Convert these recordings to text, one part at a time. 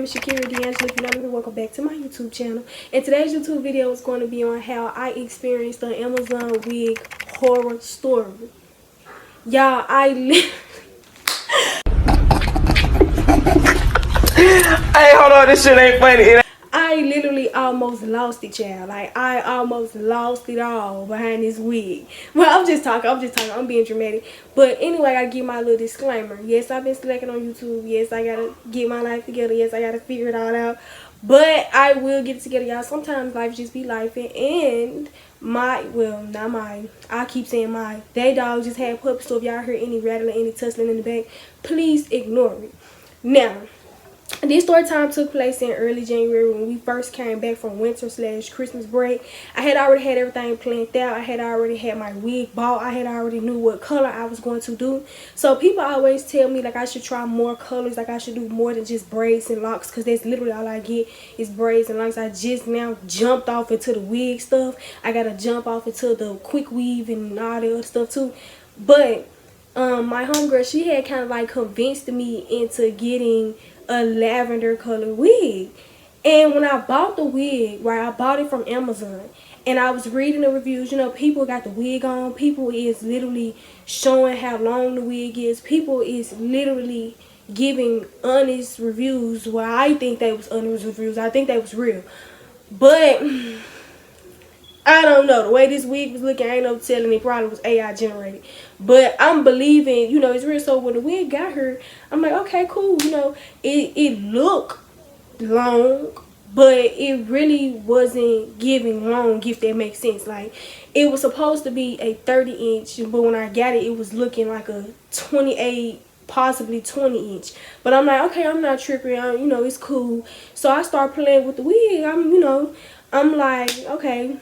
is Shakeria Deangela. If you know me, welcome back to my YouTube channel. And today's YouTube video is going to be on how I experienced the Amazon wig horror story. Y'all, Hey, hold on, this shit ain't funny. I literally almost lost it, child. Like, I almost lost it all behind this wig. Well, I'm just talking. I'm being dramatic. But anyway, I give my little disclaimer. Yes, I've been slacking on YouTube. Yes, I gotta get my life together. Yes, I gotta figure it all out. But I will get it together, y'all. Sometimes life just be life. And not mine. I keep saying mine. They dog just had puppy, so if y'all heard any rattling, any tussling in the back, please ignore it. Now, this story time took place in early January when we first came back from winter/Christmas break. I had already had everything planned out. I had already had my wig bought. I had already knew what color I was going to do. So people always tell me like I should try more colors, like I should do more than just braids and locks, because that's literally all I get is braids and locks. I just now jumped off into the wig stuff. I gotta jump off into the quick weave and all the other stuff too. But my homegirl, she had kind of like convinced me into getting a lavender color wig. And when I bought the wig, right, I bought it from Amazon, and I was reading the reviews. You know, people got the wig on. People is literally showing how long the wig is. People is literally giving honest reviews. Well, I think they was honest reviews. I think they was real. But I don't know. The way this wig was looking, I ain't no telling. It probably was AI generated. But I'm believing, you know, it's real. So when the wig got her, I'm like, okay, cool. You know, it looked long, but it really wasn't giving long, if that makes sense. Like, it was supposed to be a 30-inch, but when I got it, it was looking like a 28, possibly 20-inch. But I'm like, okay, I'm not tripping. You know, it's cool. So I start playing with the wig. I'm like, okay,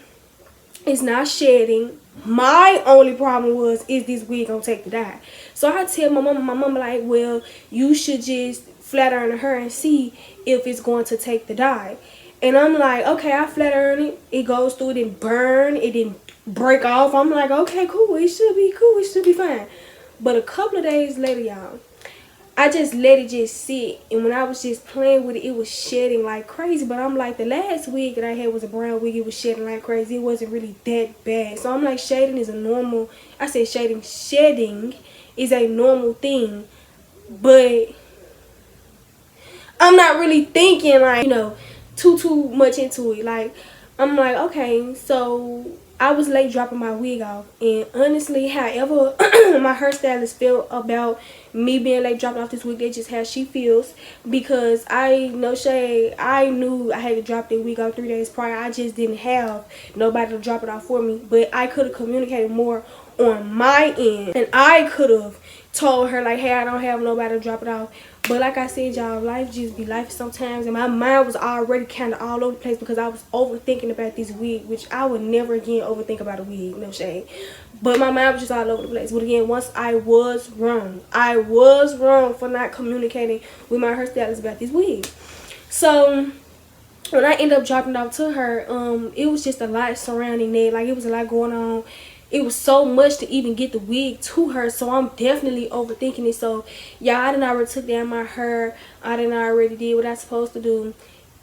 it's not shedding. My only problem is this wig gonna take the dye. So I tell my mama like, well, you should just flat iron her and see if it's going to take the dye. And I'm like, okay, I flat iron it. It goes through, it didn't burn, it didn't break off. I'm like, okay, cool, it should be cool, it should be fine. But a couple of days later, y'all, I just let it just sit, and when I was just playing with it, it was shedding like crazy. But I'm like, the last wig that I had was a brown wig. It was shedding like crazy. It wasn't really that bad. So I'm like, shedding is a normal, I said shedding is a normal thing. But I'm not really thinking like, you know, too much into it. Like, I'm like, okay, so I was late dropping my wig off, and honestly, however my hairstylist felt about me being late dropping off this wig, that's just how she feels. Because I knew I had to drop that wig off 3 days prior. I just didn't have nobody to drop it off for me, but I could have communicated more on my end, and I could have told her like, hey, I don't have nobody to drop it off. But like I said, y'all, life just be life sometimes, and my mind was already kind of all over the place because I was overthinking about this wig, which I would never again overthink about a wig, no shade. But my mind was just all over the place. But again, once I was wrong for not communicating with my hairstylist about this wig. So when I ended up dropping it off to her, it was just a lot surrounding that. Like, it was a lot going on. It was so much to even get the wig to her, so I'm definitely overthinking it. So yeah, I done already took down my hair. I done already did what I was supposed to do,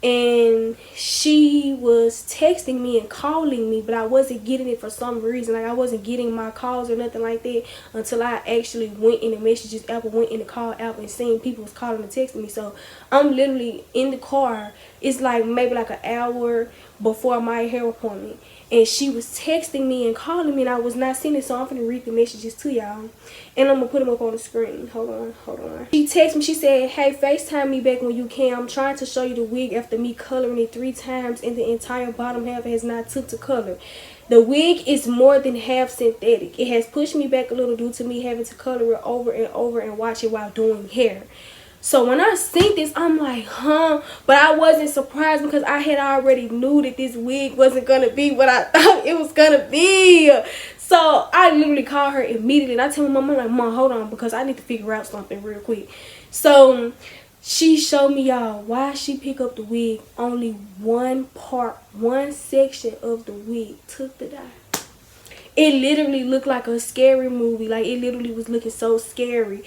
and she was texting me and calling me, but I wasn't getting it for some reason. Like, I wasn't getting my calls or nothing like that until I actually went in the messages app, or went in the call app, and seen people was calling and texting me. So I'm literally in the car. It's like maybe like an hour before my hair appointment, and she was texting me and calling me, and I was not seeing it. So I'm gonna read the messages to y'all, and I'm gonna put them up on the screen. Hold on. She texted me. She said, hey, FaceTime me back when you can. I'm trying to show you the wig after me coloring it 3 times, and the entire bottom half has not took to color. The wig is more than half synthetic. It has pushed me back a little due to me having to color it over and over and watch it while doing hair. So when I seen this, I'm like, huh? But I wasn't surprised because I had already knew that this wig wasn't going to be what I thought it was going to be. So I literally called her immediately. And I tell my mom, I'm like, Mom, hold on, because I need to figure out something real quick. So she showed me, y'all, why she picked up the wig. Only one section of the wig took the dye. It literally looked like a scary movie. Like, it literally was looking so scary.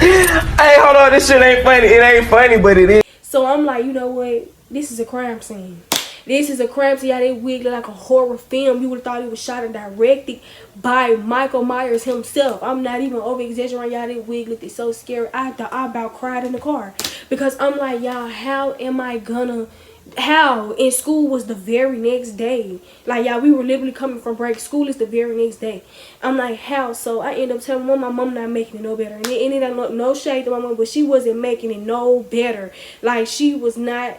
Hey, Hey, hold on, this shit ain't funny. It ain't funny, but it is. So I'm like, you know what? This is a crime scene. This is a crime scene. How they wig look like a horror film. You would have thought it was shot and directed by Michael Myers himself. I'm not even over exaggerating. Y'all, that wig looked so scary. I about cried in the car because I'm like, y'all, how am I gonna? How in school was the very next day? Like, y'all, we were literally coming from break. School is the very next day. I'm like, how? So I end up telling my mom not making it no better. And it ended up no shade to my mom, but she wasn't making it no better. Like, she was not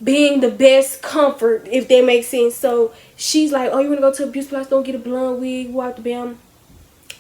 being the best comfort, if that makes sense. So she's like, oh, you want to go to a beauty place? Don't get a blonde wig. Walk the bam.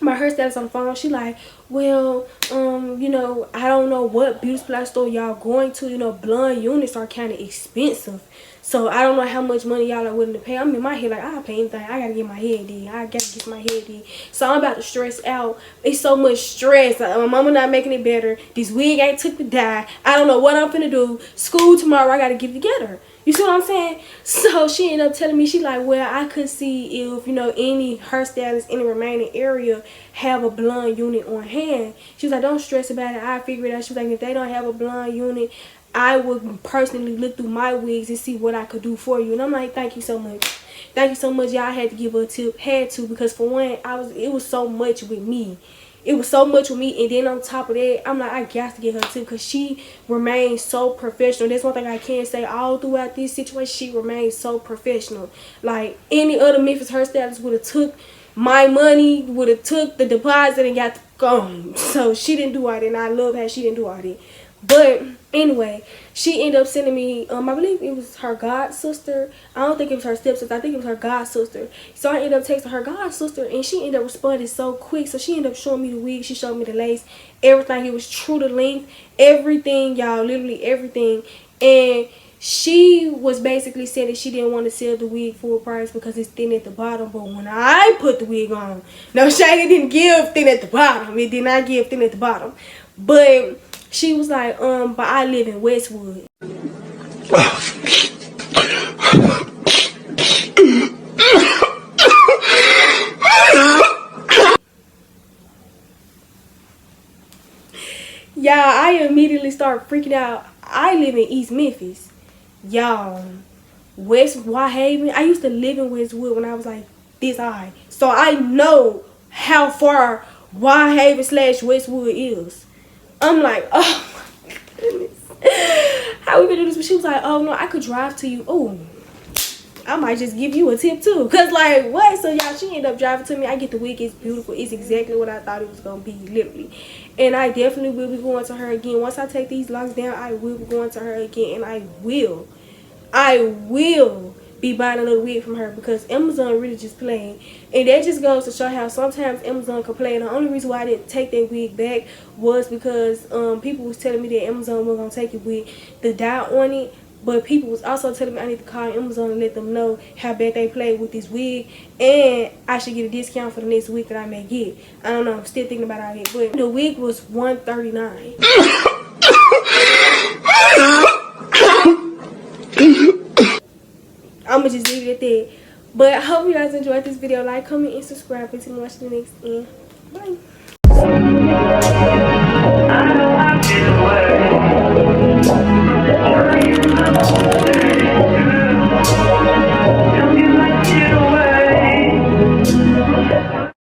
My hairstylist on the phone. She like, well, you know, I don't know what beauty supply store y'all going to. You know, blonde units are kind of expensive. So I don't know how much money y'all are willing to pay. I'm in my head like, I'll pay anything. I gotta get my head did. I gotta get my head did. So I'm about to stress out. It's so much stress. Like, my mama not making it better. This wig ain't took the dye. I don't know what I'm finna do. School tomorrow, I gotta get it together. You see what I'm saying? So she ended up telling me, she like, well, I could see if, you know, any hairstylists in the remaining area have a blonde unit on hand. She was like, don't stress about it. I figure it out. She was like, if they don't have a blonde unit, I would personally look through my wigs and see what I could do for you. And I'm like, thank you so much. Thank you so much. Y'all had to give her a tip. Had to, because for one, it was so much with me. It was so much with me, and then on top of that, I'm like, I got to get her too, because she remains so professional. That's one thing I can say all throughout this situation. She remains so professional. Like, any other Memphis hairstylist would have took my money, would have took the deposit and got gone. So she didn't do all that, and I love how she didn't do all that. But anyway, she ended up sending me, I believe it was her god sister. I don't think it was her stepsister. I think it was her god sister. So I ended up texting her god sister, and she ended up responding so quick. So she ended up showing me the wig. She showed me the lace, everything. It was true to length, everything, y'all, literally everything. And she was basically saying that she didn't want to sell the wig full price because it's thin at the bottom. But when I put the wig on, no shade, it didn't give thin at the bottom. It did not give thin at the bottom. But she was like, but I live in Westwood. Y'all, I immediately started freaking out. I live in East Memphis. Y'all, West Whitehaven. I used to live in Westwood when I was like this high. So I know how far Whitehaven / Westwood is. I'm like, oh my goodness. How we gonna do this? But she was like, oh no, I could drive to you. Oh, I might just give you a tip too. Cause like, what? So y'all, she ended up driving to me. I get the wig. It's beautiful. It's exactly what I thought it was gonna be, literally. And I definitely will be going to her again. Once I take these locks down, I will be going to her again. And I will be buying another wig from her, because Amazon really just playing. And that just goes to show how sometimes Amazon can play. And the only reason why I didn't take that wig back was because people was telling me that Amazon was gonna take it with the dye on it. But people was also telling me I need to call Amazon and let them know how bad they played with this wig, and I should get a discount for the next week that I may get. I don't know. I'm still thinking about all that. But the wig was $139. I'm gonna just leave it at that. But I hope you guys enjoyed this video. Like, comment, and subscribe until we watch the next end. Bye.